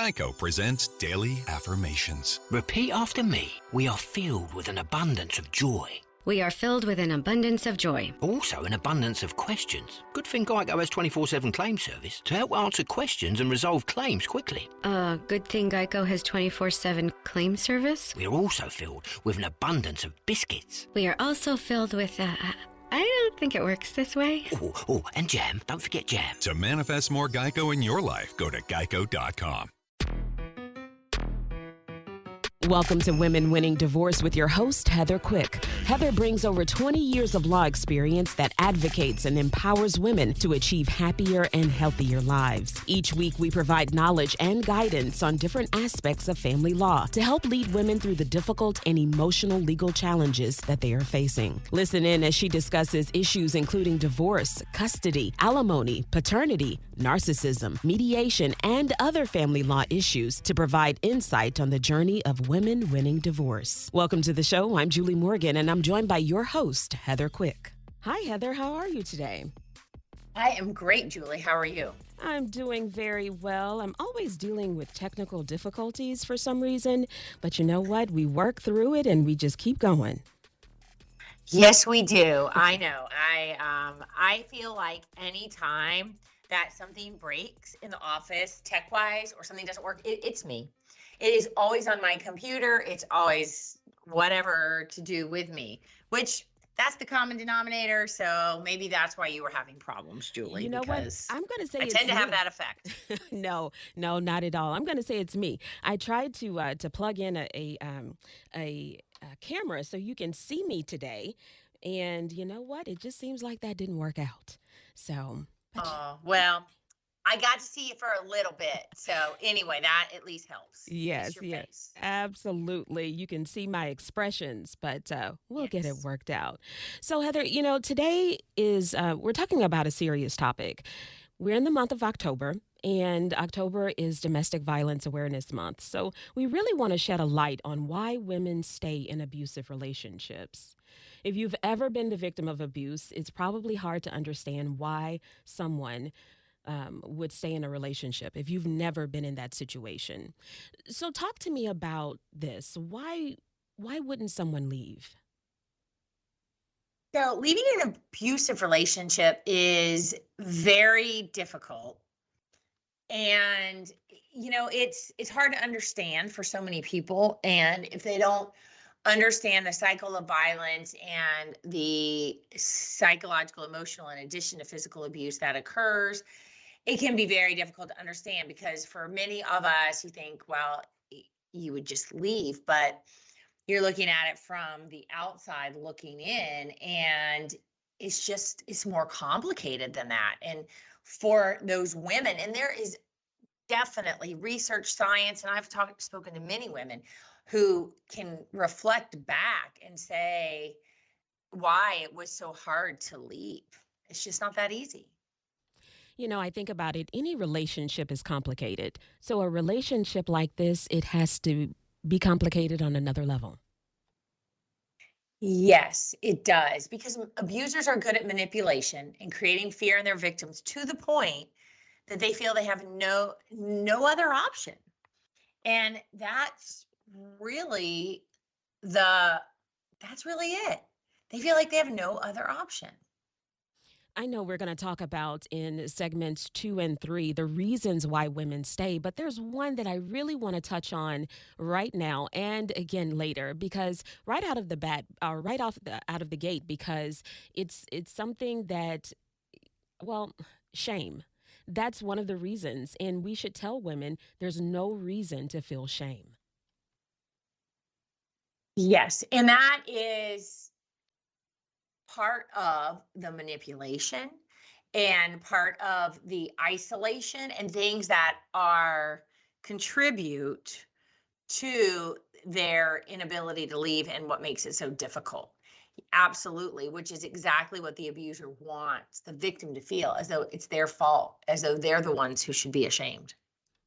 Geico presents Daily Affirmations. Repeat after me. We are filled with an abundance of joy. We are filled with an abundance of joy. Also an abundance of questions. Good thing Geico has 24/7 claim service to help answer questions and resolve claims quickly. Good thing Geico has 24/7 claim service. We are also filled with an abundance of biscuits. We are also filled with, I don't think it works this way. Oh, and jam. Don't forget jam. To manifest more Geico in your life, go to geico.com. Welcome to Women Winning Divorce with your host, Heather Quick. Heather brings over 20 years of law experience that advocates and empowers women to achieve happier and healthier lives. Each week, we provide knowledge and guidance on different aspects of family law to help lead women through the difficult and emotional legal challenges that they are facing. Listen in as she discusses issues including divorce, custody, alimony, paternity, narcissism, mediation, and other family law issues to provide insight on the journey of women winning divorce. Welcome to the show. I'm Julie Morgan, and I'm joined by your host, Heather Quick. Hi, Heather. How are you today? I am great, Julie. How are you? I'm doing very well. I'm always dealing with technical difficulties for some reason, but you know what? We work through it and we just keep going. Yes, we do. I know. I feel like anytime that something breaks in the office, tech-wise, or something doesn't work, it's me. It is always on my computer. It's always whatever to do with me, which that's the common denominator. So maybe that's why you were having problems, Julie. You know because what? I'm going to say I tend to have that effect. No, not at all. I'm going to say it's me. I tried to plug in a camera so you can see me today, and you know what? It just seems like that didn't work out. So. Oh, well, I got to see it for a little bit. So anyway, that at least helps. Yes, Face. absolutely. You can see my expressions, but we'll get it Yes. worked out. So Heather, today is, we're talking about a serious topic. We're in the month of October, and October is Domestic Violence Awareness Month. So we really want to shed a light on why women stay in abusive relationships. If you've ever been the victim of abuse, it's probably hard to understand why someone would stay in a relationship if you've never been in that situation. So talk to me about this. Why wouldn't someone leave? So leaving an abusive relationship is very difficult. And, it's hard to understand for so many people. And if they don't understand the cycle of violence and the psychological, emotional, in addition to physical abuse that occurs, it can be very difficult to understand because for many of us, you think, well, you would just leave, but you're looking at it from the outside looking in, and it's more complicated than that. And for those women, and there is definitely research, science, and I've spoken to many women who can reflect back and say why it was so hard to leave. It's just not that easy. I think about it, any relationship is complicated. So a relationship like this, it has to be complicated on another level. Yes, it does, because abusers are good at manipulation and creating fear in their victims to the point that they feel they have no other option. And that's really it. They feel like they have no other option. I know we're going to talk about in segments 2 and 3 the reasons why women stay, but there's one that I really want to touch on right now and again later, because right out of the gate, because it's something that, well, shame. That's one of the reasons, and we should tell women there's no reason to feel shame. Yes, and that is part of the manipulation and part of the isolation and things that contribute to their inability to leave and what makes it so difficult. Absolutely, which is exactly what the abuser wants the victim to feel, as though it's their fault, as though they're the ones who should be ashamed.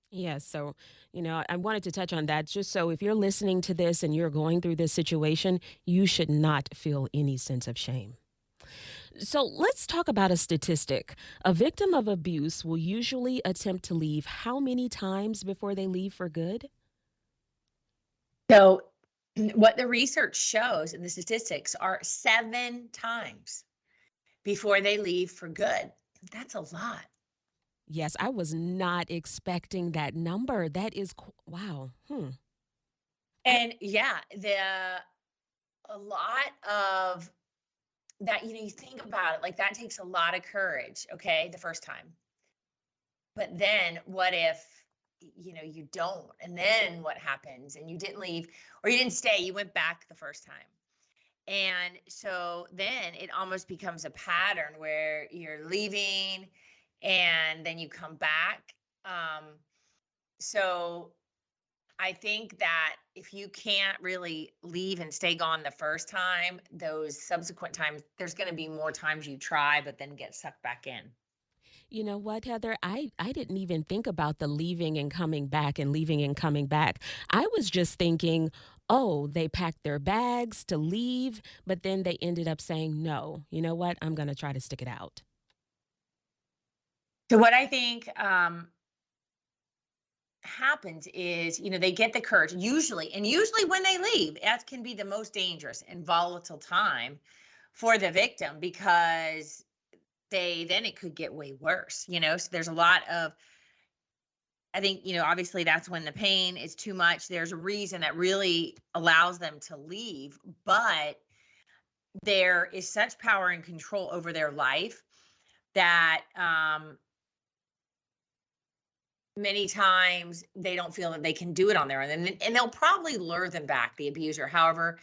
Yes. So, I wanted to touch on that just so if you're listening to this and you're going through this situation, you should not feel any sense of shame. So let's talk about a statistic. A victim of abuse will usually attempt to leave how many times before they leave for good? So, what the research shows and the statistics are 7 times before they leave for good. That's a lot. Yes, I was not expecting that number. That is, wow. I, And yeah, a lot of that, you think about it, like that takes a lot of courage, okay, the first time. But then what if, you don't? And then what happens? And you didn't leave or you didn't stay, you went back the first time. And so then it almost becomes a pattern where you're leaving and then you come back. Um, so I think that if you can't really leave and stay gone the first time, those subsequent times, there's going to be more times you try, but then get sucked back in. you know what, Heather? I didn't even think about the leaving and coming back and leaving and coming back. I was just thinking, oh, they packed their bags to leave, but then they ended up saying, no, you know what? I'm going to try to stick it out. So what I think happens is, they get the courage usually, and usually when they leave, that can be the most dangerous and volatile time for the victim because then it could get way worse, so there's a lot of, I think, obviously that's when the pain is too much. There's a reason that really allows them to leave, but there is such power and control over their life that many times they don't feel that they can do it on their own, and they'll probably lure them back, the abuser. However,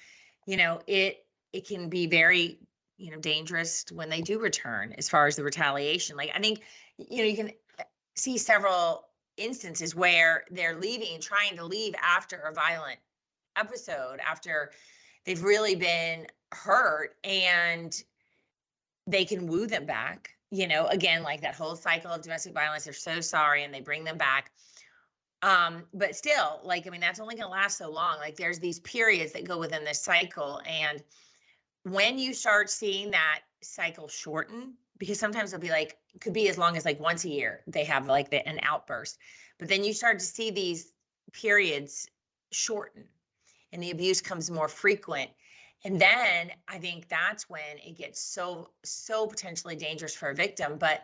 it can be very, dangerous when they do return as far as the retaliation. Like I think, you can see several instances where they're trying to leave after a violent episode, after they've really been hurt, and they can woo them back, again, like that whole cycle of domestic violence. They're so sorry and they bring them back. But still, like, I mean, that's only going to last so long. Like there's these periods that go within this cycle. And when you start seeing that cycle shorten, because sometimes it'll be like, it could be as long as like once a year, they have like an outburst, but then you start to see these periods shorten and the abuse comes more frequent. And then I think that's when it gets so potentially dangerous for a victim. But,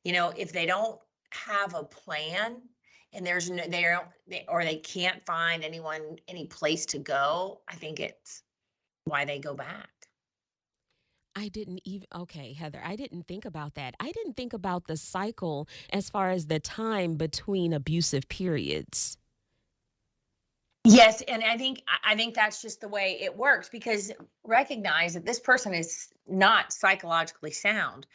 if they don't have a plan and there's no, or they can't find any place to go, I think it's why they go back. I didn't even, okay, Heather, I didn't think about that. I didn't think about the cycle as far as the time between abusive periods. Yes, and I think that's just the way it works, because recognize that this person is not psychologically sound.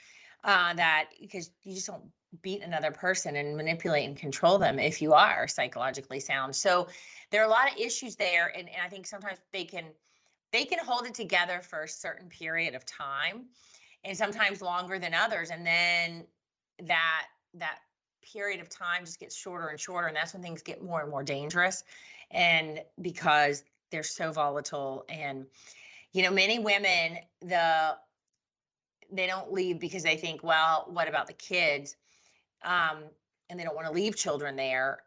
That because you just don't beat another person and manipulate and control them if you are psychologically sound. So there are a lot of issues there, and I think sometimes they can hold it together for a certain period of time, and sometimes longer than others, and then that period of time just gets shorter and shorter, and that's when things get more and more dangerous. And because they're so volatile, and many women, they don't leave because they think, well, what about the kids? um and they don't want to leave children there,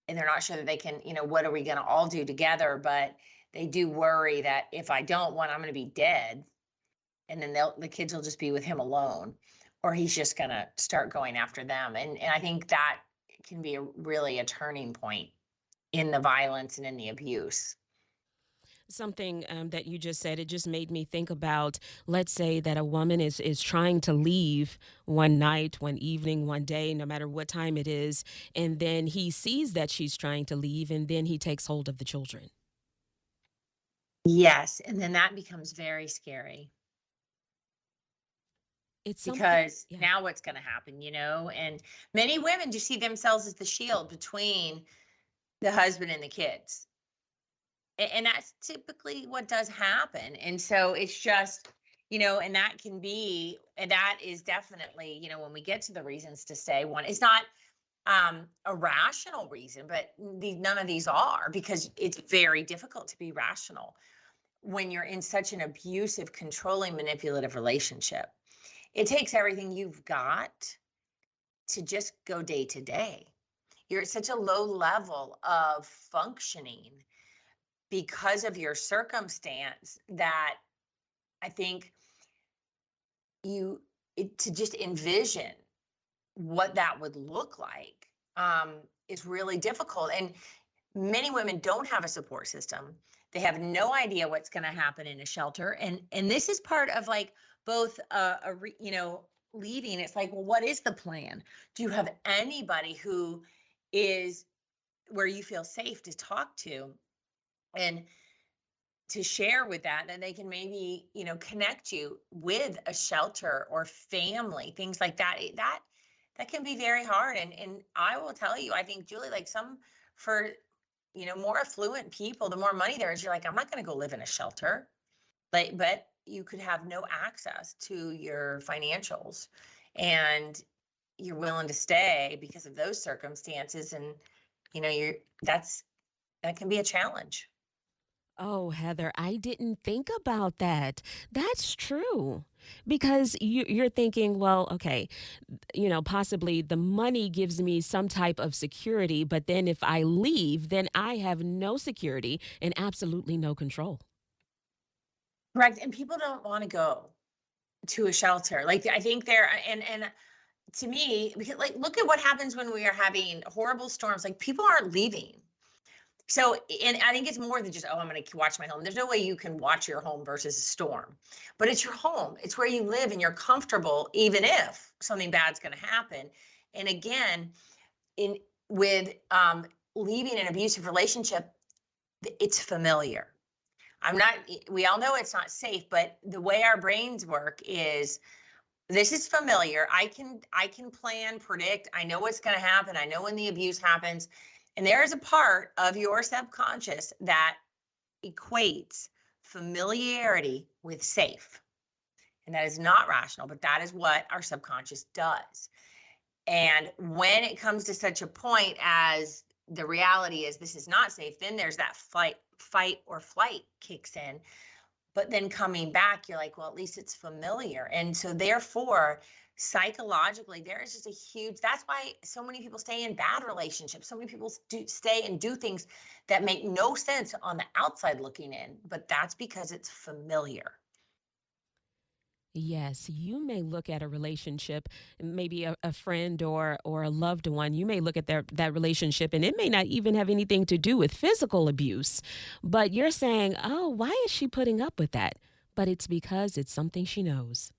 and they're not sure that they can, what are we going to all do together? But they do worry that if I don't, I'm going to be dead, and then the kids will just be with him alone, or he's just going to start going after them. And I think that can be really a turning point in the violence and in the abuse. Something that you just said, it just made me think about, let's say that a woman is trying to leave one night, one evening, one day, no matter what time it is, and then he sees that she's trying to leave, and then he takes hold of the children. Yes, and then that becomes very scary, It's something, because yeah. now what's going to happen, and many women just see themselves as the shield between the husband and the kids. And that's typically what does happen. And so it's just, and that is definitely, when we get to the reasons to say one, it's not a rational reason, but none of these are, because it's very difficult to be rational when you're in such an abusive, controlling, manipulative relationship. it takes everything you've got to just go day to day. You're at such a low level of functioning because of your circumstance that I think you to just envision what that would look like is really difficult. And many women don't have a support system. They have no idea what's going to happen in a shelter, and this is part of like both leaving. It's like, well, what is the plan? Do you have anybody who is where you feel safe to talk to and to share with that, and they can maybe connect you with a shelter or family, things like that. That can be very hard. And I will tell you, I think, Julie, like some for more affluent people, the more money there is, you're like, I'm not going to go live in a shelter. Like, but you could have no access to your financials, and you're willing to stay because of those circumstances. And you're that can be a challenge. Oh, Heather, I didn't think about that. That's true. Because you're thinking, well, okay, possibly the money gives me some type of security, but then if I leave, then I have no security and absolutely no control. Correct. And people don't want to go to a shelter. Like, I think and to me, because like, look at what happens when we are having horrible storms. Like, people aren't leaving. So, and I think it's more than just, oh, I'm going to watch my home. There's no way you can watch your home versus a storm, but it's your home. It's where you live and you're comfortable, even if something bad's going to happen. And again, in with leaving an abusive relationship, it's familiar. We all know it's not safe, but the way our brains work is this is familiar. I can plan, predict. I know what's going to happen. I know when the abuse happens. And there is a part of your subconscious that equates familiarity with safe. And that is not rational, but that is what our subconscious does. And when it comes to such a point as the reality is this is not safe, then there's that fight or flight kicks in. But then coming back, you're like, well, at least it's familiar. And so therefore, psychologically, there is just a huge, that's why so many people stay in bad relationships. So many people stay and do things that make no sense on the outside looking in, but that's because it's familiar. Yes, you may look at a relationship, maybe a friend or a loved one. You may look at that relationship, and it may not even have anything to do with physical abuse. But you're saying, oh, why is she putting up with that? But it's because it's something she knows.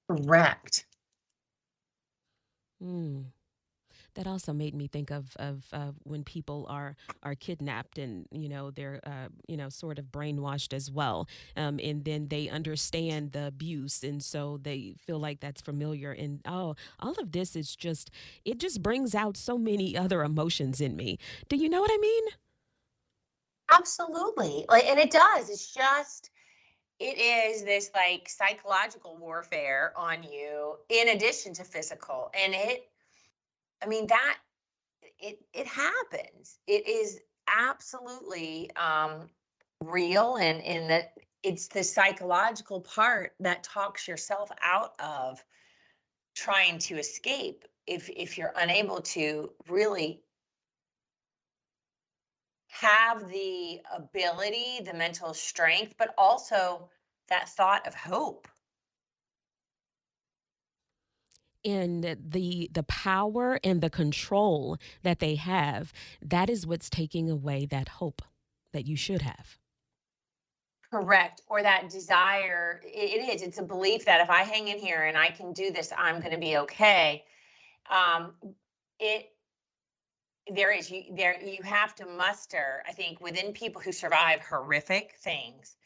Correct. Hmm. That also made me think of when people are kidnapped and they're sort of brainwashed as well, and then they understand the abuse, and so they feel like that's familiar. And all of this is just it just brings out so many other emotions in me. Do you know what I mean? Absolutely. Like, and it does. It is this like psychological warfare on you in addition to physical. And I mean, it happens. It is absolutely real, and in that it's the psychological part that talks yourself out of trying to escape if you're unable to really have the ability, the mental strength, but also that thought of hope. And the power and the control that they have, that is what's taking away that hope that you should have. Correct. Or that desire. It is. It's a belief that if I hang in here and I can do this, I'm going to be okay. Um, it you have to muster, I think, within people who survive horrific things,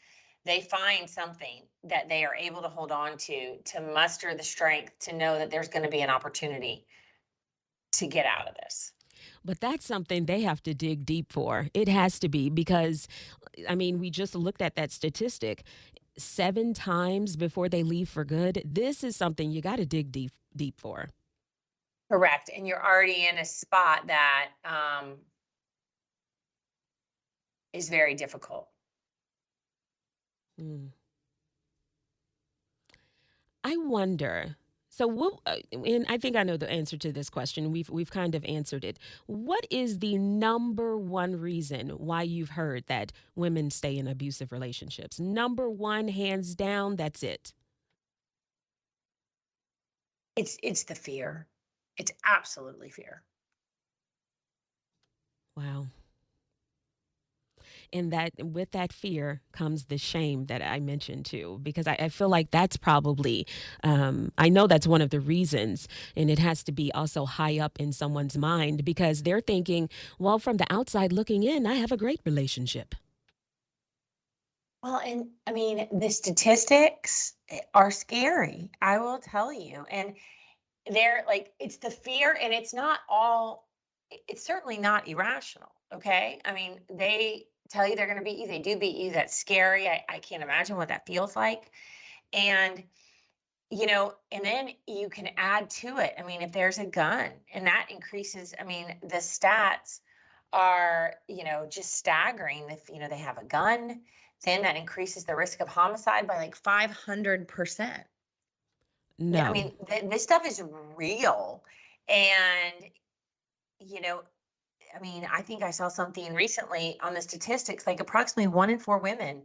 they find something that they are able to hold on to muster the strength to know that there's going to be an opportunity to get out of this. But that's something they have to dig deep for. It has to be because, I mean, we just looked at that statistic 7 times before they leave for good. This is something you got to dig deep for. Correct. And you're already in a spot that is very difficult. Mm. I wonder. So, and I think I know the answer to this question. We've kind of answered it. What is the number one reason why you've heard that women stay in abusive relationships? Number one, hands down, that's it. It's the fear. It's absolutely fear. Wow. And that with that fear comes the shame that I mentioned too, because I feel like that's probably, I know that's one of the reasons, and it has to be also high up in someone's mind because they're thinking, well, from the outside looking in, I have a great relationship. Well, and I mean, the statistics are scary. I will tell you. And they're like, it's the fear, and it's not all, it's certainly not irrational. Okay. I mean, they tell you they're going to beat you, they do beat you. That's scary. I can't imagine what that feels like. And, and then you can add to it. I mean, if there's a gun and that increases, I mean, the stats are, just staggering. If, they have a gun, then that increases the risk of homicide by like 500%. Yeah, I No. mean, this stuff is real. And, you know, I mean, I think I saw something recently on the statistics, like approximately 1 in 4 women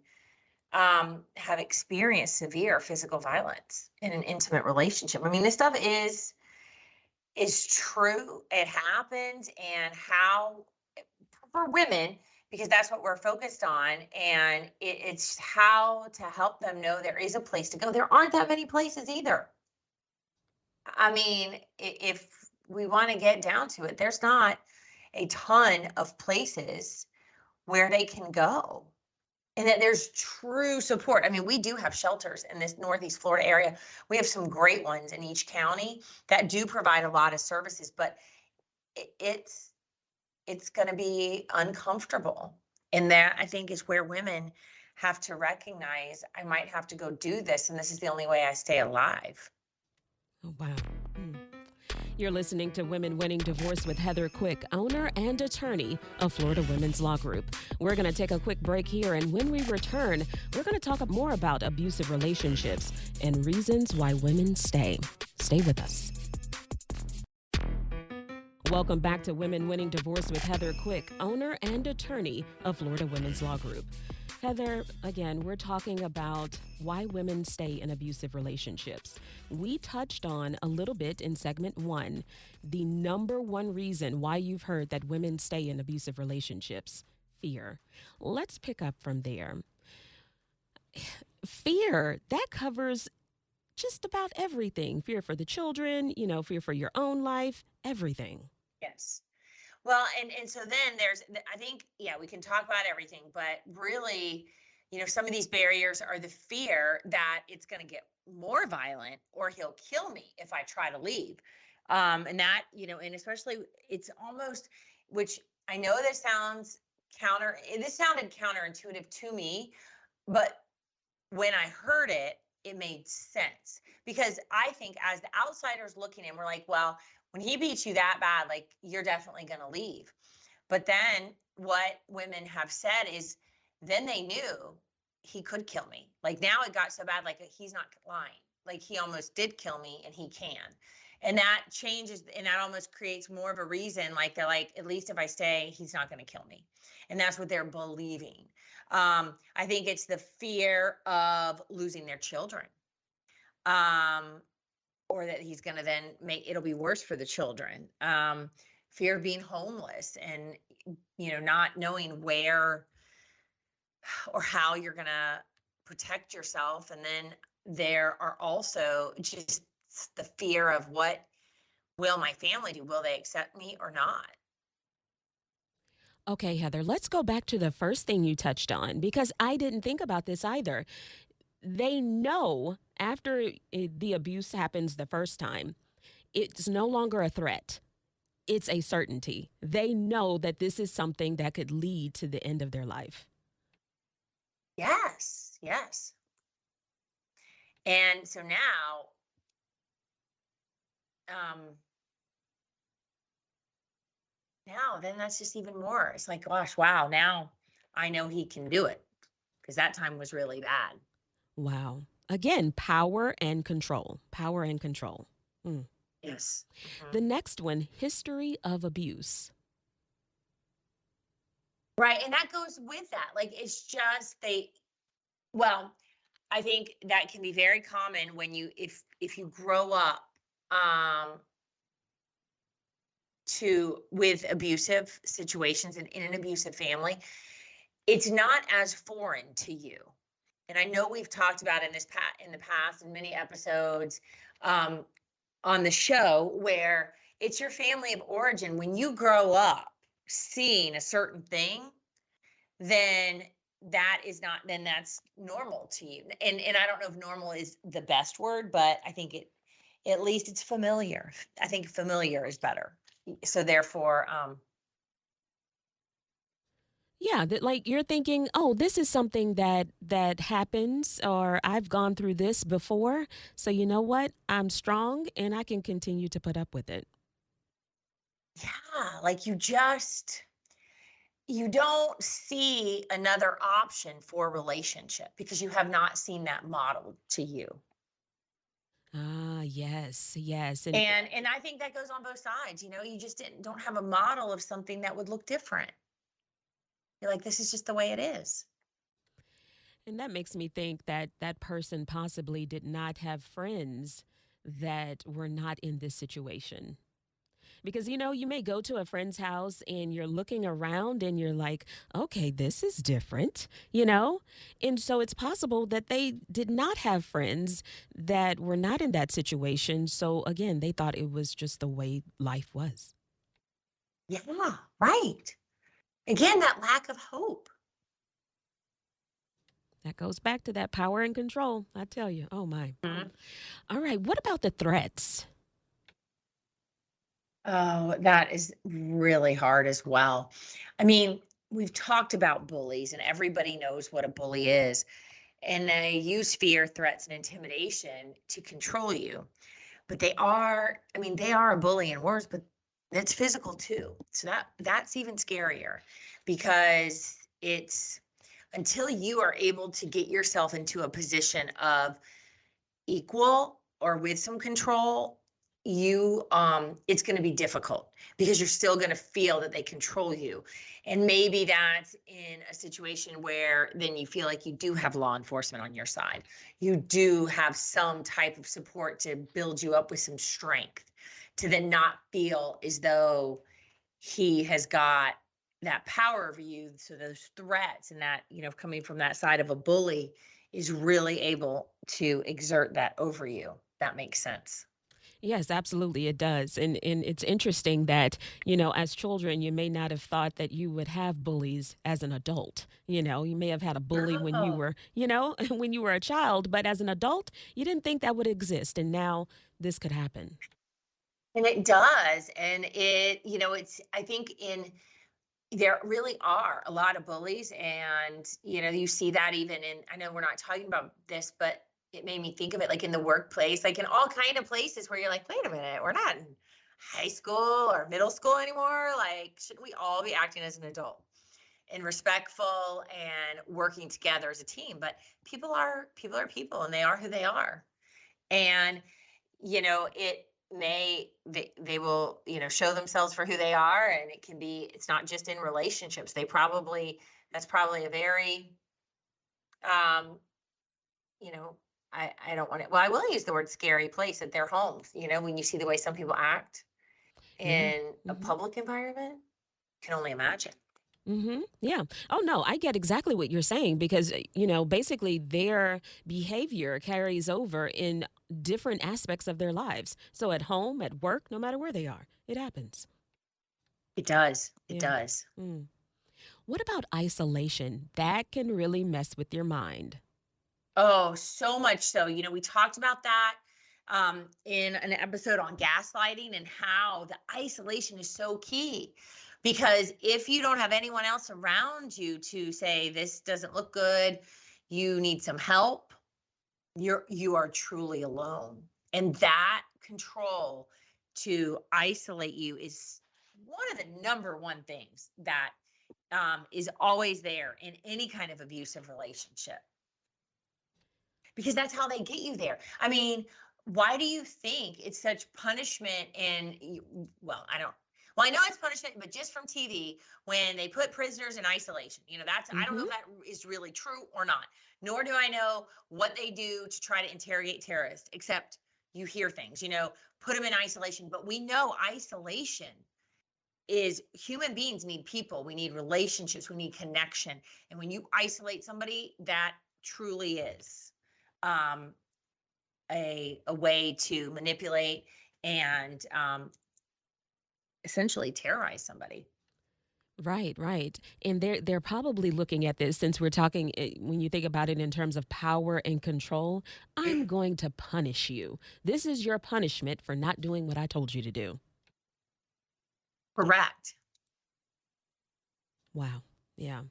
have experienced severe physical violence in an intimate relationship. I mean, this stuff is true. It happens, and how for women, because that's what we're focused on, and it's how to help them know there is a place to go. There aren't that many places either. I mean, if we want to get down to it, there's not a ton of places where they can go, and that there's true support. I mean, we do have shelters in this Northeast Florida area. We have some great ones in each county that do provide a lot of services, but it's going to be uncomfortable. And that, I think, is where women have to recognize, I might have to go do this, and this is the only way I stay alive. Oh, wow. Hmm. You're listening to Women Winning Divorce with Heather Quick, owner and attorney of Florida Women's Law Group. We're going to take a quick break here, and when we return, we're going to talk more about abusive relationships and reasons why women stay. Stay with us. Welcome back to Women Winning Divorce with Heather Quick, owner and attorney of Florida Women's Law Group. Heather, again, we're talking about why women stay in abusive relationships. We touched on a little bit in segment 1, the number one reason why you've heard that women stay in abusive relationships, fear. Let's pick up from there. Fear, that covers just about everything. Fear for the children, fear for your own life, everything. Yes. Well, and so then I think, yeah, we can talk about everything, but really, some of these barriers are the fear that it's going to get more violent or he'll kill me if I try to leave. And that, and especially it's almost, which I know this sounded counterintuitive to me, but when I heard it, it made sense, because I think as the outsiders looking in, we're like, well, when he beats you that bad, like, you're definitely going to leave. But then what women have said is, then they knew he could kill me. Like, now it got so bad, like, he's not lying. Like, he almost did kill me, and he can. And that changes, and that almost creates more of a reason. Like, they're like, at least if I stay, he's not going to kill me. And that's what they're believing. I think it's the fear of losing their children. Or that he's going to then it'll be worse for the children. Fear of being homeless, and, not knowing where or how you're going to protect yourself. And then there are also just the fear of, what will my family do? Will they accept me or not? Okay, Heather, let's go back to the first thing you touched on, because I didn't think about this either. They know after the abuse happens the first time, it's no longer a threat. It's a certainty. They know that this is something that could lead to the end of their life. Yes, yes. And so now, then that's just even more. It's like, gosh, wow, now I know he can do it, because that time was really bad. Wow. Again, power and control. Power and control. Mm. Yes. The next one, history of abuse. Right. And that goes with that. Like, it's just well, I think that can be very common when if you grow up um with abusive situations and in an abusive family, it's not as foreign to you. And I know we've talked about in the past in many episodes um on the show where it's your family of origin. When you grow up seeing a certain thing, then that's normal to you. And I don't know if normal is the best word, but I think at least it's familiar. I think familiar is better. So therefore, Yeah, that like you're thinking, "Oh, this is something that happens or I've gone through this before. So you know what? I'm strong and I can continue to put up with it." yeah, like you don't see another option for a relationship because you have not seen that modeled to you. Ah, yes. Yes. And And I think that goes on both sides. You just don't have a model of something that would look different. You're like, this is just the way it is. and that makes me think that that person possibly did not have friends that were not in this situation. Because, you may go to a friend's house and you're looking around and you're like, okay, this is different, you know? And so it's possible that they did not have friends that were not in that situation. So again, they thought it was just the way life was. Yeah, right. Again, that lack of hope. That goes back to that power and control. I tell you, oh my. Mhm. All right, what about the threats? Oh, that is really hard as well. I mean, we've talked about bullies, and everybody knows what a bully is. And they use fear, threats, and intimidation to control you. But they are a bully in words, but it's physical too. So that's even scarier because it's until you are able to get yourself into a position of equal or with some control, it's going to be difficult because you're still going to feel that they control you. And maybe that's in a situation where then you feel like you do have law enforcement on your side. You do have some type of support to build you up with some strength to then not feel as though he has got that power over you. So those threats and that, coming from that side of a bully is really able to exert that over you. That makes sense. Yes, absolutely, it does. And it's interesting that, as children, you may not have thought that you would have bullies as an adult. You may have had a bully when you Oh, were, when you were a child, but as an adult, you didn't think that would exist. And now this could happen. and it does. And I think there really are a lot of bullies. And, you see that even I know we're not talking about this, but it made me think of it like in the workplace, like in all kind of places where you're like, wait a minute, we're not in high school or middle school anymore. Like, shouldn't we all be acting as an adult and respectful and working together as a team? But people are people and they are who they are. And it they will show themselves for who they are, and it's not just in relationships. That's probably a very um you know I don't want to, well, I will use the word scary place at their homes, when you see the way some people act Yeah. in a Hmm. public environment. Can only imagine. Yeah. Oh, no, I get exactly what you're saying because, basically their behavior carries over in different aspects of their lives. So at home, at work, no matter where they are, it happens. It does, it Yeah. does. Mm. What about isolation? That can really mess with your mind. Oh, so much so. We talked about that in an episode on gaslighting and how the isolation is so key. Because if you don't have anyone else around you to say, this doesn't look good, you need some help, you are truly alone. And that control to isolate you is one of the number one things that is always there in any kind of abusive relationship. because that's how they get you there. I mean, why do you think it's such punishment? And well, I know it's punishment, but just from TV, when they put prisoners in isolation, that's, I don't know Mm-hmm. if that is really true or not, nor do I know what they do to try to interrogate terrorists, except you hear things, put them in isolation. But we know isolation is, human beings need people. We need relationships. We need connection. And when you isolate somebody, that truly is um, a way to manipulate and essentially terrorize somebody. Right, right. And they're probably looking at this, since we're talking, when you think about it in terms of power and control, I'm going to punish you. This is your punishment for not doing what I told you to do. Correct. Wow. Yeah.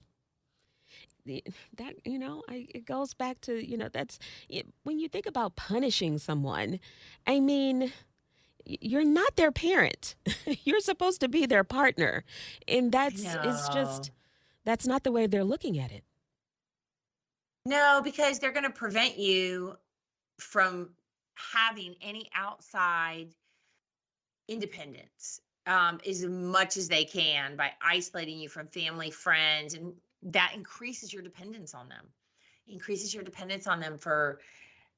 That, it goes back to, that's it, when you think about punishing someone, I mean, you're not their parent. You're supposed to be their partner. And I it's know. just, that's not the way they're looking at it. No, because they're going to prevent you from having any outside independence, as much as they can, by isolating you from family, friends, and that increases your dependence on them. Increases your dependence on them for,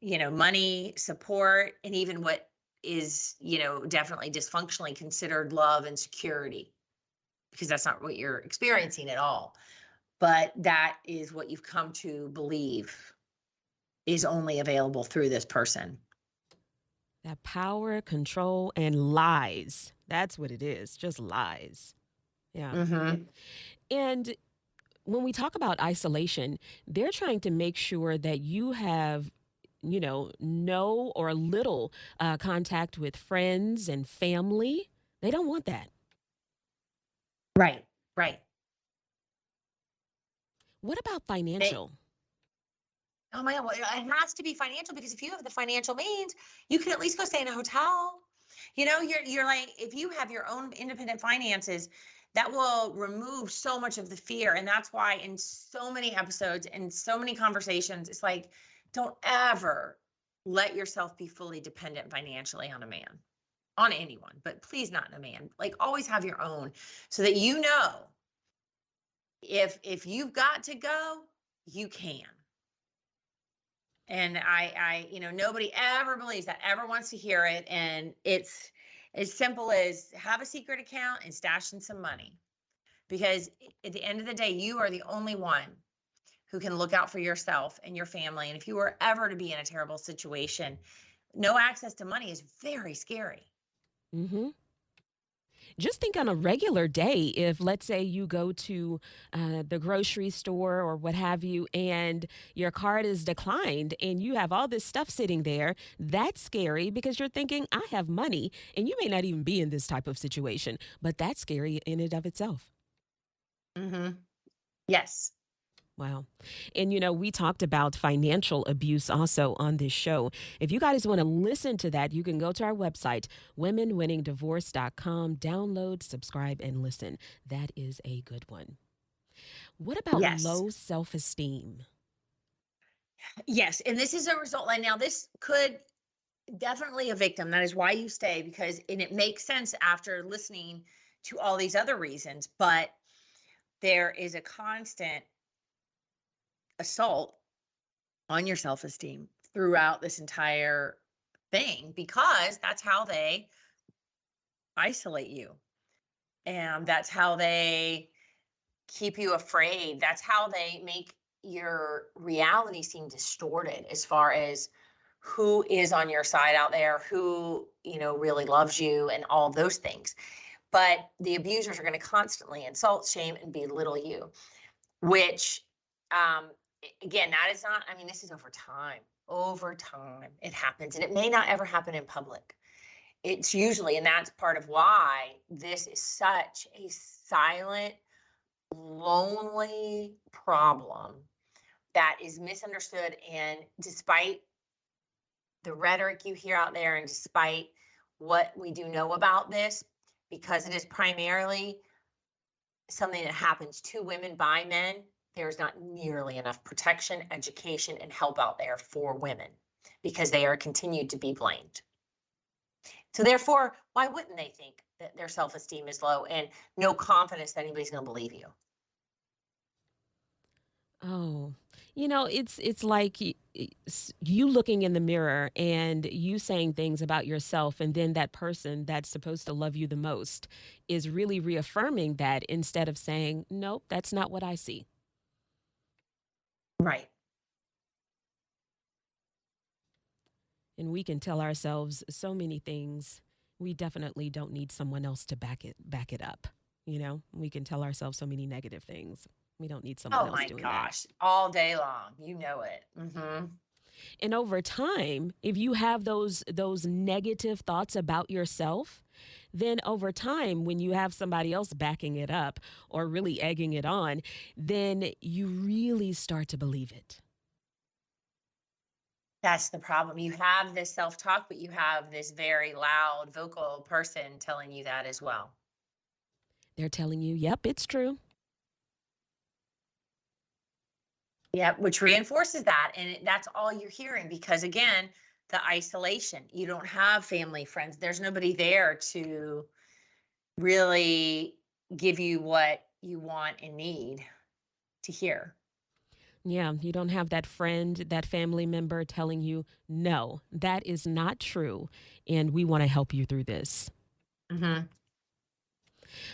money, support, and even what is, definitely dysfunctionally considered love and security, because that's not what you're experiencing at all. But that is what you've come to believe is only available through this person. That power, control, and lies. That's what it is. Just lies. Yeah. Mm-hmm. And when we talk about isolation, they're trying to make sure that you have, no or little contact with friends and family. They don't want that. Right, right. What about They, financial? oh my God, well, it has to be financial, because if you have the financial means, you can at least go stay in a hotel. You're like, if you have your own independent finances, that will remove so much of the fear. And that's why in so many episodes and so many conversations, it's like, don't ever let yourself be fully dependent financially on a man, on anyone, but please not in a man. Like, always have your own, so that if you've got to go, you can. And nobody ever believes that, ever wants to hear it. And it's as simple as have a secret account and stash in some money, because at the end of the day, you are the only one who can look out for yourself and your family. And if you were ever to be in a terrible situation, no access to money is very scary. Hmm. Just think on a regular day, if let's say you go to the grocery store or what have you, and your card is declined and you have all this stuff sitting there, that's scary because you're thinking, I have money, and you may not even be in this type of situation, but that's scary in and of itself. Mm-hmm. Yes. Wow. And we talked about financial abuse also on this show. If you guys want to listen to that, you can go to our website, womenwinningdivorce.com, download, subscribe, and listen. That is a good one. What about Yes. low self esteem? Yes. And this is a result. And now this could definitely a victim. That is why you stay, and it makes sense after listening to all these other reasons. But there is a constant assault on your self-esteem throughout this entire thing, because that's how they isolate you, and that's how they keep you afraid. That's how they make your reality seem distorted, as far as who is on your side out there, who really loves you, and all those things. But the abusers are going to constantly insult, shame, and belittle you, which um again, that is not, I mean, this is over time. Over time it happens, and it may not ever happen in public. It's usually, and that's part of why this is such a silent, lonely problem that is misunderstood. And despite the rhetoric you hear out there, and despite what we do know about this, because it is primarily something that happens to women by men, there's not nearly enough protection, education, and help out there for women because they are continued to be blamed. So therefore, why wouldn't they think that their self-esteem is low and no confidence that anybody's going to believe you? Oh, it's like you looking in the mirror and you saying things about yourself, and then that person that's supposed to love you the most is really reaffirming that instead of saying, "Nope, that's not what I see." Right. And we can tell ourselves so many things. We definitely don't need someone else to back it up. We can tell ourselves so many negative things. We don't need someone Oh else my doing that. gosh, all day long. You know it. And over time, if you have those negative thoughts about yourself, then over time, when you have somebody else backing it up or really egging it on, then you really start to believe it. That's the problem. You have this self-talk, but you have this very loud vocal person telling you that as well. They're telling you, "Yep, it's true." Yeah, which reinforces that. And that's all you're hearing because, again, the isolation. You don't have family, friends. There's nobody there to really give you what you want and need to hear. Yeah, you don't have that friend, that family member telling you, "No, that is not true, and we want to help you through this." hmm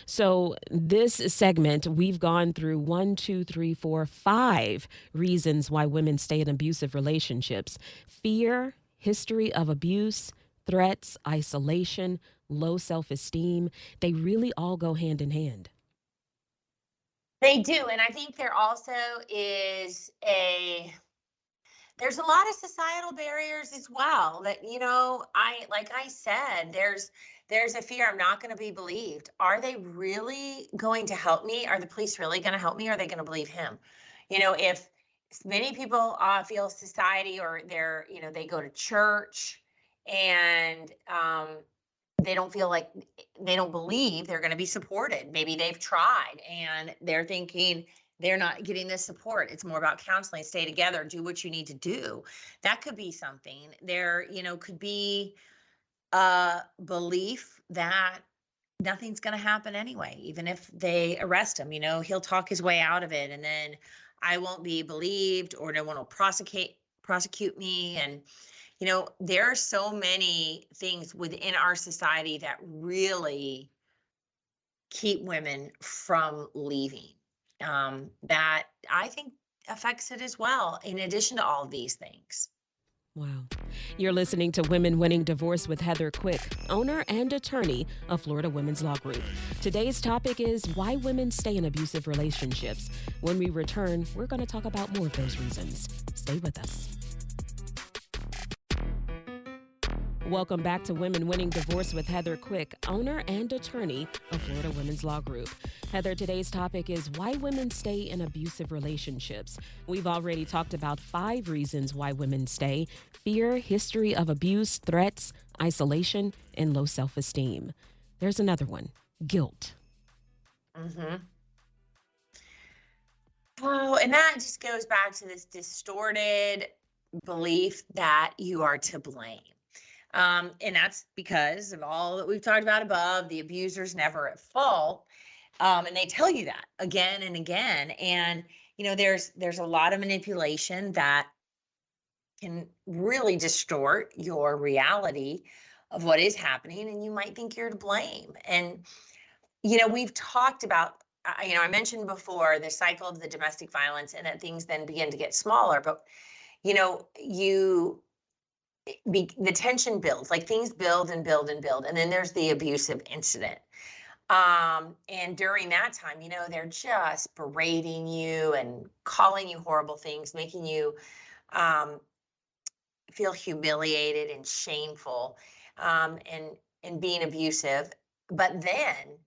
So, this segment, we've gone through one, two, three, four, five reasons why women stay in abusive relationships: fear, history of abuse, threats, isolation, low self esteem. They really all go hand in hand. They do. And I think there also is there's a lot of societal barriers as well that, like I said, there's a fear I'm not going to be believed. Are they really going to help me? Are the police really going to help me? Are they going to believe him? If many people feel society, or they go to church and they don't feel like, they don't believe they're going to be supported. Maybe they've tried and they're thinking they're not getting this support. It's more about counseling, stay together, do what you need to do. That could be something. There, could be a belief that nothing's going to happen anyway, even if they arrest him. He'll talk his way out of it, and then I won't be believed, or no one will prosecute me. And there are so many things within our society that really keep women from leaving, that I think affects it as well, in addition to all of these things. Wow. You're listening to Women Winning Divorce with Heather Quick, owner and attorney of Florida Women's Law Group. Today's topic is why women stay in abusive relationships. When we return, we're going to talk about more of those reasons. Stay with us. Welcome back to Women Winning Divorce with Heather Quick, owner and attorney of Florida Women's Law Group. Heather, today's topic is why women stay in abusive relationships. We've already talked about 5 reasons why women stay: fear, history of abuse, threats, isolation, and low self-esteem. There's another one: guilt. hmm Oh, and that just goes back to this distorted belief that you are to blame. And that's because of all that we've talked about above. The abuser's never at fault. And they tell you that again and again. And, there's a lot of manipulation that can really distort your reality of what is happening. And you might think you're to blame. And, we've talked about, I mentioned before the cycle of the domestic violence, and that things then begin to get smaller. But, the tension builds, like things build and build and build. And then there's the abusive incident. And during that time, they're just berating you and calling you horrible things, making you feel humiliated and shameful, and being abusive. But then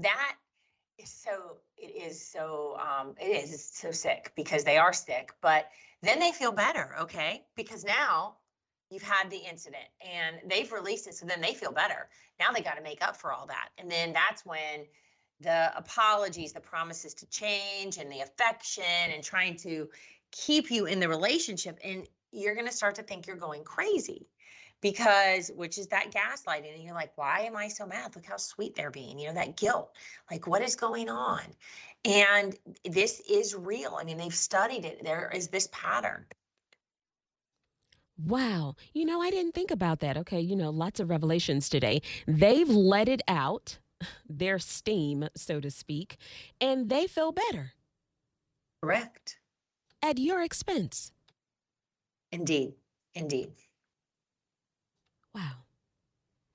that is so, it's so sick, because they are sick, but then they feel better. Okay. Because now you've had the incident and they've released it. So then they feel better. Now they got to make up for all that. And then that's when the apologies, the promises to change, and the affection, and trying to keep you in the relationship. And you're going to start to think you're going crazy because, which is that gaslighting. And you're like, why am I so mad? Look how sweet they're being, that guilt. Like, what is going on? And this is real. I mean, they've studied it. There is this pattern. Wow. I didn't think about that. Okay. Lots of revelations today. They've let it out, their steam, so to speak, and they feel better Correct. at your expense. Indeed. Indeed. Wow.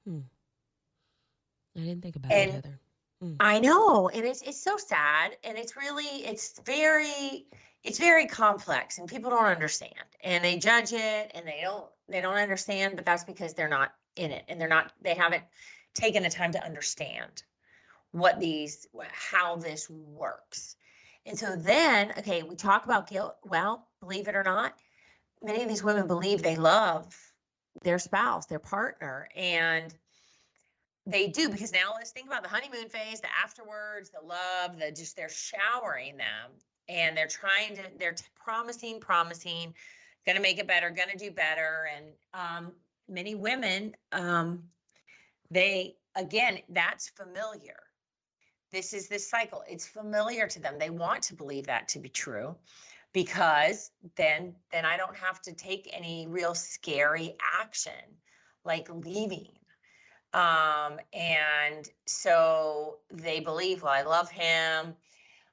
I didn't think about that, And Heather. I know, and it's so sad, and it's very complex, and people don't understand, and they judge it, and they don't understand, but that's because they're not in it, and they haven't taken the time to understand how this works. And so then, okay, we talk about guilt. Well, believe it or not, many of these women believe they love their spouse, their partner, and they do, because now let's think about the honeymoon phase, the afterwards, the love, they're showering them, and they're promising, going to make it better, going to do better. And many women, that's familiar. This is this cycle. It's familiar to them. They want to believe that to be true, because then I don't have to take any real scary action like leaving. And so they believe, well, I love him.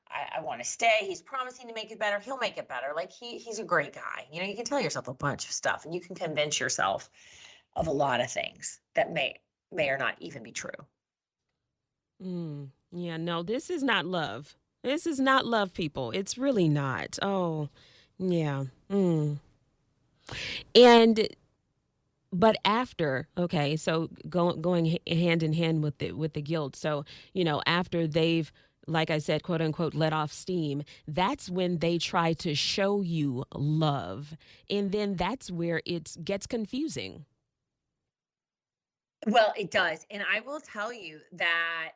I want to stay. He's promising to make it better. He'll make it better. Like he's a great guy. You can tell yourself a bunch of stuff, and you can convince yourself of a lot of things that may or not even be true. Yeah, no, this is not love. This is not love, people. It's really not. Oh, yeah. But after, okay, so going hand in hand with the guilt. So, after they've, like I said, quote unquote, let off steam, that's when they try to show you love. And then that's where it gets confusing. Well, it does. And I will tell you that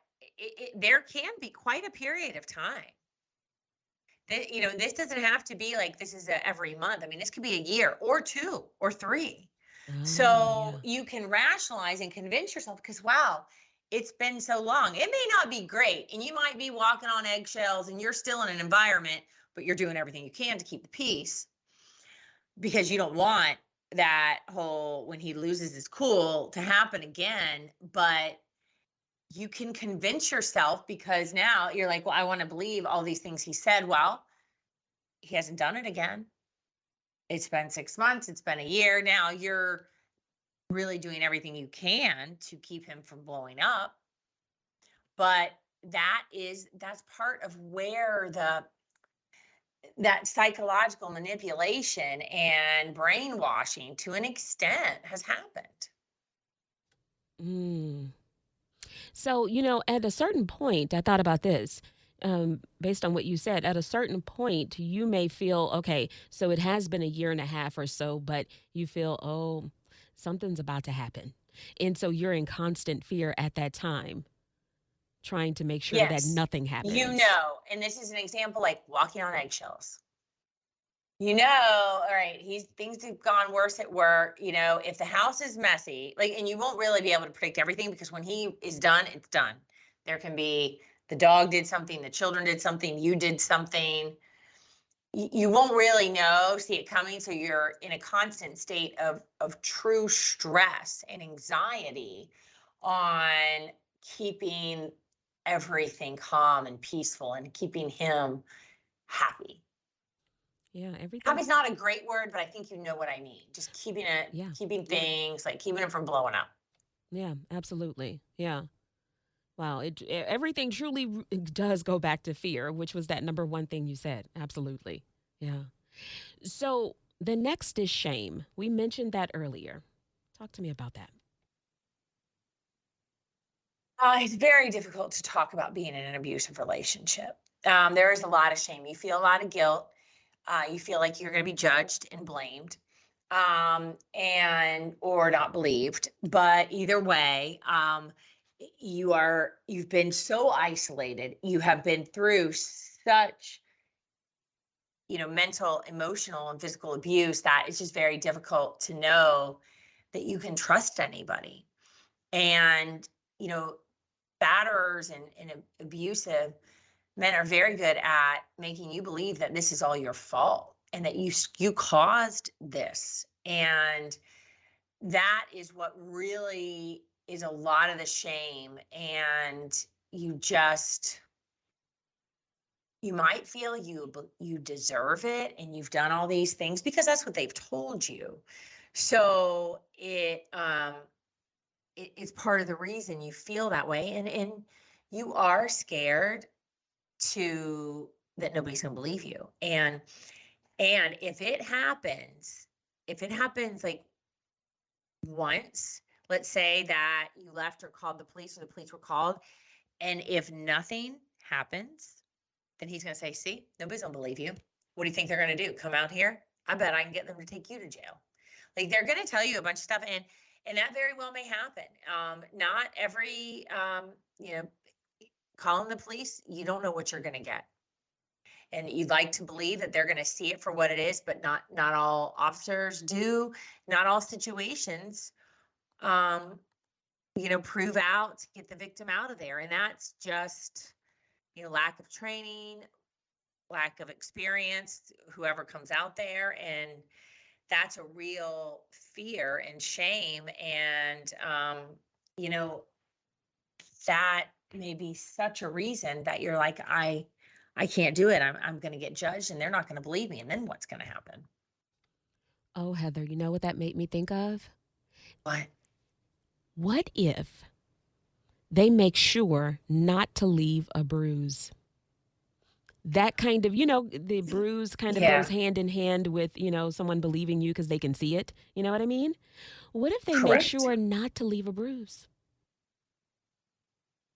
there can be quite a period of time. This doesn't have to be like this is every month. I mean, this could be a year or 2 or 3. So Yeah. you can rationalize and convince yourself, because, wow, it's been so long. It may not be great, and you might be walking on eggshells, and you're still in an environment, but you're doing everything you can to keep the peace, because you don't want that whole when he loses his cool to happen again. But you can convince yourself, because now you're like, well, I want to believe all these things he said. Well, he hasn't done it again. It's been 6 months. It's been a year. Now you're really doing everything you can to keep him from blowing up. But that's part of where that psychological manipulation and brainwashing to an extent has happened. So, at a certain point, I thought about this. Based on what you said, at a certain point, you may feel, okay, so it has been a year and a half or so, but you feel, oh, something's about to happen. And so you're in constant fear at that time, trying to make sure that nothing happens. And this is an example, like walking on eggshells. All right, things have gone worse at work. If the house is messy, and you won't really be able to predict everything, because when he is done, it's done. There can be the dog did something, the children did something, you did something. You won't really see it coming. So you're in a constant state of true stress and anxiety on keeping everything calm and peaceful and keeping him happy. Yeah, everything. Happy's not a great word, but I think you know what I mean. Just keeping things, like keeping it from blowing up. Yeah, absolutely. Yeah. Wow. Everything truly does go back to fear, which was that number one thing you said. Absolutely. Yeah. So the next is shame. We mentioned that earlier. Talk to me about that. It's very difficult to talk about being in an abusive relationship. There is a lot of shame. You feel a lot of guilt. You feel like you're going to be judged and blamed, or not believed. But either way, you've been so isolated. You have been through such, mental, emotional, and physical abuse that it's just very difficult to know that you can trust anybody. And, you know, batterers and abusive men are very good at making you believe that this is all your fault and that you caused this. And that is what really is a lot of the shame. And you just you might feel you deserve it and you've done all these things because that's what they've told you. So it's part of the reason you feel that way, and you are scared to that nobody's going to believe you. And if it happens like once, let's say that you left or called the police or the police were called, and if nothing happens, then he's going to say, see, nobody's going to believe you. What do you think they're going to do? Come out here? I bet I can get them to take you to jail. Like, they're going to tell you a bunch of stuff, and that very well may happen. Not every, calling the police, you don't know what you're going to get. And you'd like to believe that they're going to see it for what it is, but not all officers do. Not all situations, prove out to get the victim out of there. And that's just, lack of training, lack of experience, whoever comes out there. And that's a real fear and shame. And, that may be such a reason that you're like, I can't do it. I'm going to get judged and they're not going to believe me. And then what's going to happen? Oh, Heather, you know what that made me think of? What? What if they make sure not to leave a bruise? That kind of, the bruise kind of Yeah, goes hand in hand with, someone believing you because they can see it. You know what I mean? What if they make correct. sure not to leave a bruise?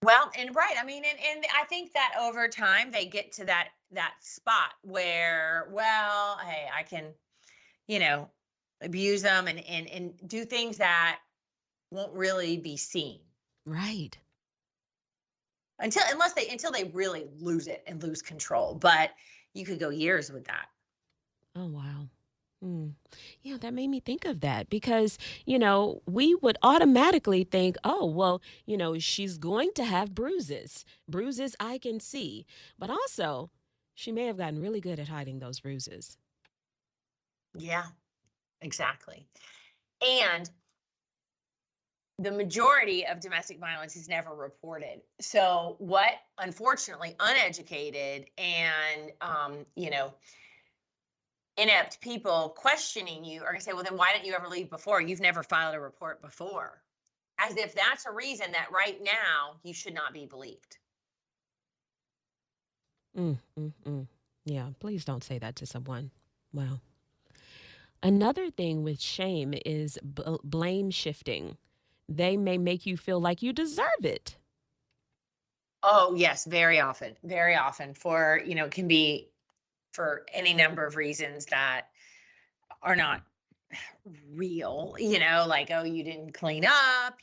Well, and right. I mean, and I think that over time they get to that spot where, well, hey, I can, you know, abuse them and do things that won't really be seen Right. until they really lose it and lose control. But you could go years with that. Oh, wow. Hmm. Yeah, that made me think of that because, we would automatically think, oh, well, she's going to have bruises. Bruises I can see. But also, she may have gotten really good at hiding those bruises. Yeah, exactly. And the majority of domestic violence is never reported. So what, unfortunately, uneducated and, inept people questioning you are going to say, well, then why didn't you ever leave before? You've never filed a report before. As if that's a reason that right now you should not be believed. Mm, mm, mm. Yeah, please don't say that to someone. Wow. Another thing with shame is blame shifting. They may make you feel like you deserve it. Oh, yes, very often for, it can be for any number of reasons that are not real, like, oh, you didn't clean up,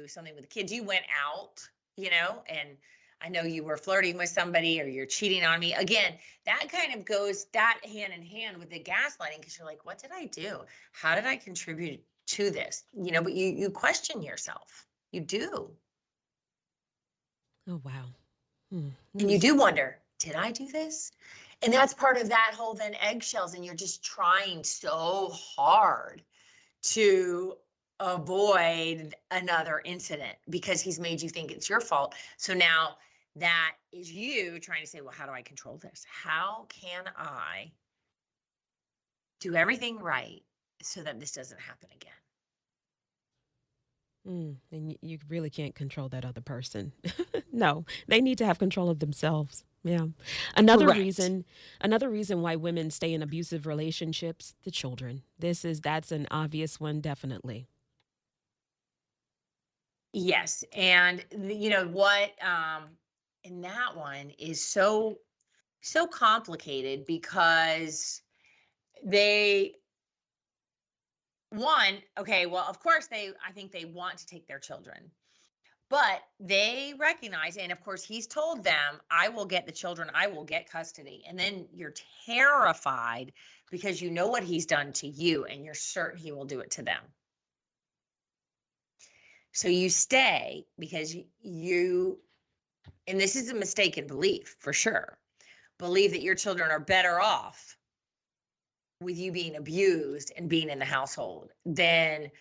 something with the kids, you went out, and I know you were flirting with somebody or you're cheating on me. Again, that kind of goes that hand in hand with the gaslighting because you're like, what did I do? How did I contribute to this? But you question yourself. You do. Oh, wow. Hmm. And you do wonder, did I do this? And that's part of that whole then eggshells, and you're just trying so hard to avoid another incident because he's made you think it's your fault. So now that is you trying to say, well, how do I control this? How can I do everything right so that this doesn't happen again? And you really can't control that other person. No, they need to have control of themselves. Yeah. Another Correct. reason, another reason why women stay in abusive relationships, the children. That's an obvious one, definitely. Yes. And you know what, in that one is so complicated because they one, okay, well, of course I think they want to take their children, But they recognize, and of course, he's told them, I will get the children, I will get custody. And then you're terrified because you know what he's done to you, and you're certain he will do it to them. So you stay because you, and this is a mistaken belief for sure, believe that your children are better off with you being abused and being in the household than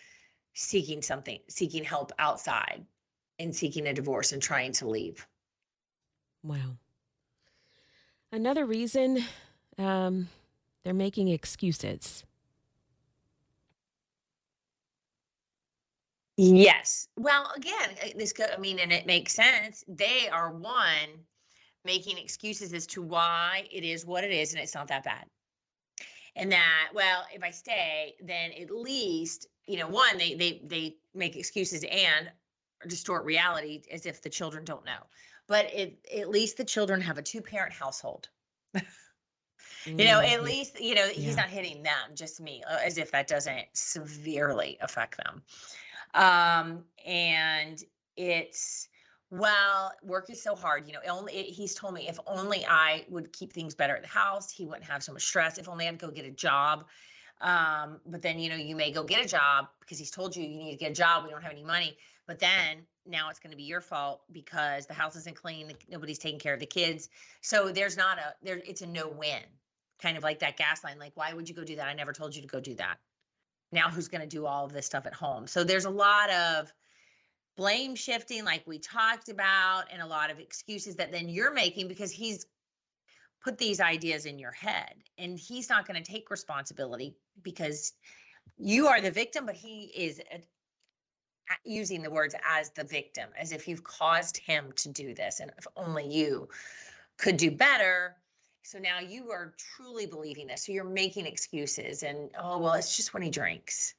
seeking help outside and seeking a divorce and trying to leave. Wow. Another reason, they're making excuses. Yes. Well, again, and it makes sense. They are making excuses as to why it is what it is, and it's not that bad. And that, well, if I stay, then at least, they make excuses and distort reality as if the children don't know. But at least the children have a 2-parent household. At least, he's not hitting them, just me, as if that doesn't severely affect them. And it's, well, work is so hard, he's told me if only I would keep things better at the house, he wouldn't have so much stress. If only I'd go get a job. But then, you may go get a job because he's told you need to get a job. We don't have any money. But then now it's going to be your fault because the house isn't clean. Nobody's taking care of the kids. So it's a no-win, kind of like that gas line. Like, why would you go do that? I never told you to go do that. Now who's going to do all of this stuff at home? So there's a lot of blame shifting like we talked about, and a lot of excuses that then you're making because he's put these ideas in your head, and he's not going to take responsibility because you are the victim, but he is using the words as the victim, as if you've caused him to do this, and if only you could do better. So now you are truly believing this. So you're making excuses and, oh, well, it's just when he drinks,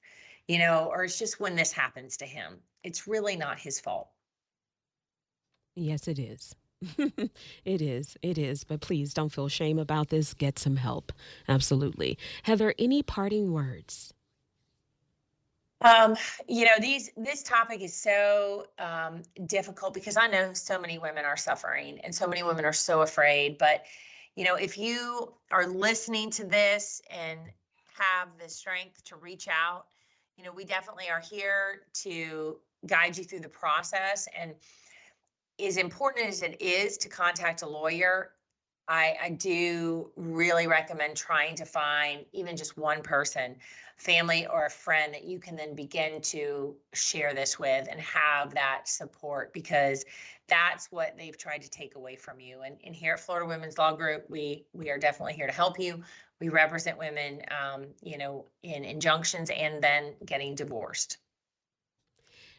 or it's just when this happens to him. It's really not his fault. Yes, it is. It is. But please don't feel shame about this. Get some help. Absolutely. Heather, any parting words? This topic is so difficult because I know so many women are suffering and so many women are so afraid. But, if you are listening to this and have the strength to reach out, we definitely are here to guide you through the process. And as important as it is to contact a lawyer, I do really recommend trying to find even just one person, family or a friend, that you can then begin to share this with and have that support, because that's what they've tried to take away from you. And here at Florida Women's Law Group, we are definitely here to help you. We represent women, in injunctions and then getting divorced.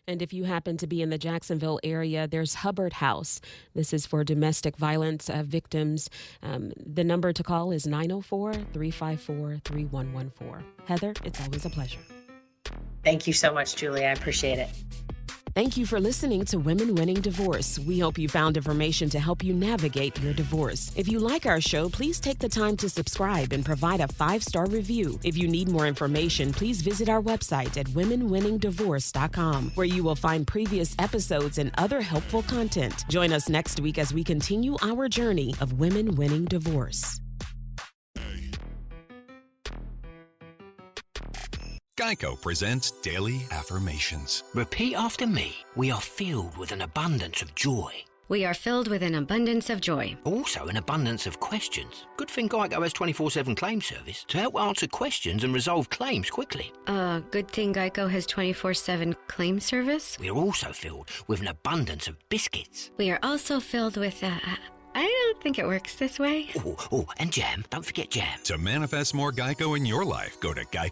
And if you happen to be in the Jacksonville area, there's Hubbard House. This is for domestic violence victims. The number to call is 904-354-3114. Heather, it's always a pleasure. Thank you so much, Julie. I appreciate it. Thank you for listening to Women Winning Divorce. We hope you found information to help you navigate your divorce. If you like our show, please take the time to subscribe and provide a 5-star review. If you need more information, please visit our website at womenwinningdivorce.com, where you will find previous episodes and other helpful content. Join us next week as we continue our journey of women winning divorce. Geico presents Daily Affirmations. Repeat after me. We are filled with an abundance of joy. We are filled with an abundance of joy. Also an abundance of questions. Good thing Geico has 24/7 claim service to help answer questions and resolve claims quickly. Good thing Geico has 24/7 claim service. We are also filled with an abundance of biscuits. We are also filled with, I don't think it works this way. Oh, and jam. Don't forget jam. To manifest more Geico in your life, go to Geico.